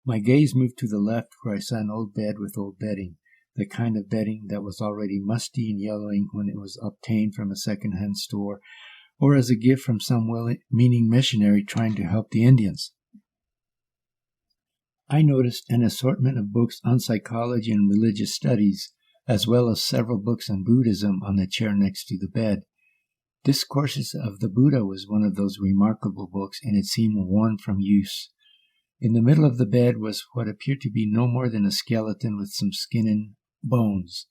My gaze moved to the left, where I saw an old bed with old bedding, the kind of bedding that was already musty and yellowing when it was obtained from a second-hand store or as a gift from some well-meaning missionary trying to help the Indians. I noticed an assortment of books on psychology and religious studies, as well as several books on Buddhism on the chair next to the bed. Discourses of the Buddha was one of those remarkable books, and it seemed worn from use. In the middle of the bed was what appeared to be no more than a skeleton with some skin and bones.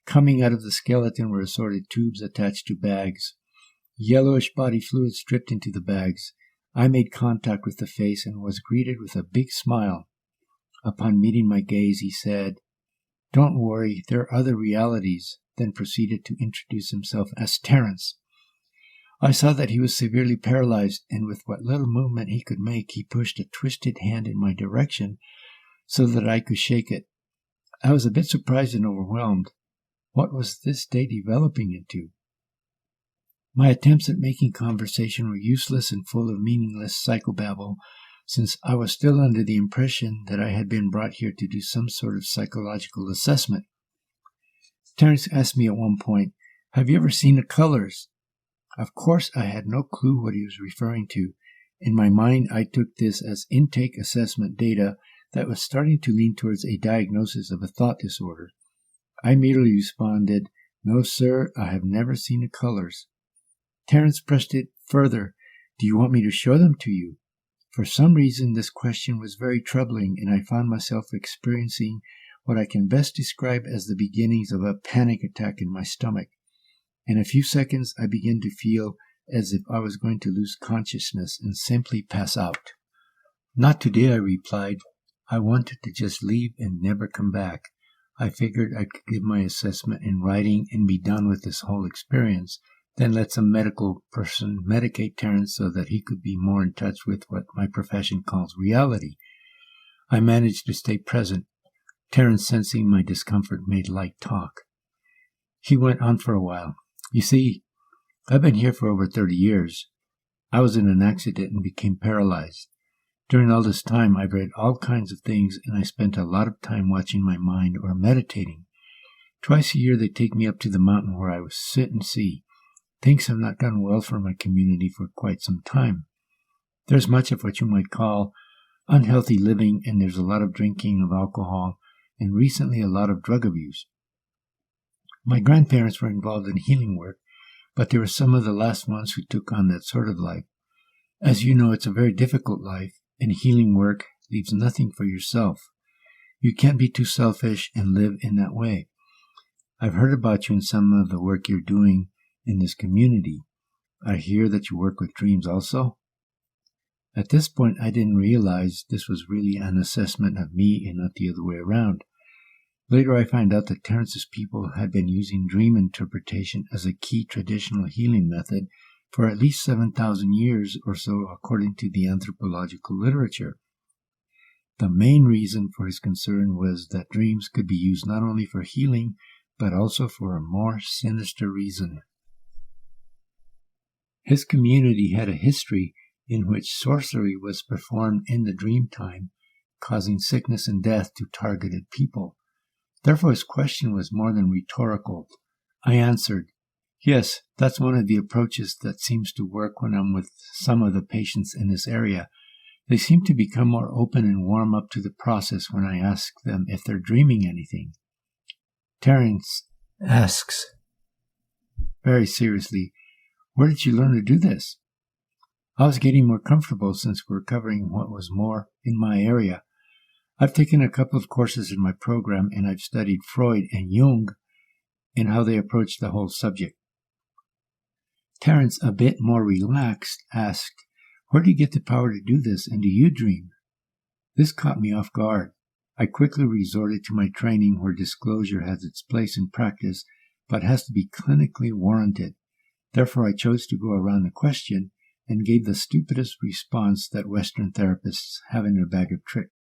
Coming out of the skeleton were assorted tubes attached to bags. Yellowish body fluids dripped into the bags. I made contact with the face and was greeted with a big smile. Upon meeting my gaze, he said, "Don't worry, there are other realities," then proceeded to introduce himself as Tarrence. I saw that he was severely paralyzed, and with what little movement he could make, he pushed a twisted hand in my direction so that I could shake it. I was a bit surprised and overwhelmed. What was this day developing into? My attempts at making conversation were useless and full of meaningless psychobabble, since I was still under the impression that I had been brought here to do some sort of psychological assessment. Tarrence asked me at one point, "Have you ever seen the colors?" Of course, I had no clue what he was referring to. In my mind, I took this as intake assessment data that was starting to lean towards a diagnosis of a thought disorder. I merely responded, "No, sir, I have never seen the colors." Tarrence pressed it further. "Do you want me to show them to you?" For some reason, this question was very troubling, and I found myself experiencing what I can best describe as the beginnings of a panic attack in my stomach. In a few seconds, I began to feel as if I was going to lose consciousness and simply pass out. "Not today," I replied. "I wanted to just leave and never come back. I figured I could give my assessment in writing and be done with this whole experience, then let some medical person medicate Tarrence so that he could be more in touch with what my profession calls reality." I managed to stay present. Tarrence, sensing my discomfort, made light talk. He went on for a while. "You see, I've been here for over 30 years. I was in an accident and became paralyzed. During all this time, I've read all kinds of things, and I spent a lot of time watching my mind or meditating. Twice a year, they take me up to the mountain where I sit and see. Things have not gone well for my community for quite some time. There's much of what you might call unhealthy living, and there's a lot of drinking of alcohol, and recently a lot of drug abuse. My grandparents were involved in healing work, but they were some of the last ones who took on that sort of life. As you know, it's a very difficult life, and healing work leaves nothing for yourself. You can't be too selfish and live in that way. I've heard about you and some of the work you're doing in this community. I hear that you work with dreams also." At this point, I didn't realize this was really an assessment of me and not the other way around. Later, I found out that Tarrence's people had been using dream interpretation as a key traditional healing method for at least 7,000 years or so, according to the anthropological literature. The main reason for his concern was that dreams could be used not only for healing, but also for a more sinister reason. His community had a history in which sorcery was performed in the dreamtime, causing sickness and death to targeted people. Therefore, his question was more than rhetorical. I answered, "Yes, that's one of the approaches that seems to work when I'm with some of the patients in this area. They seem to become more open and warm up to the process when I ask them if they're dreaming anything." Tarrence asks, very seriously, "Where did you learn to do this?" I was getting more comfortable since we're covering what was more in my area. I've taken a couple of courses in my program, and I've studied Freud and Jung and how they approach the whole subject. Tarrence, a bit more relaxed, asked, "Where do you get the power to do this, and do you dream?" This caught me off guard. I quickly resorted to my training where disclosure has its place in practice, but has to be clinically warranted. Therefore, I chose to go around the question and gave the stupidest response that Western therapists have in their bag of tricks.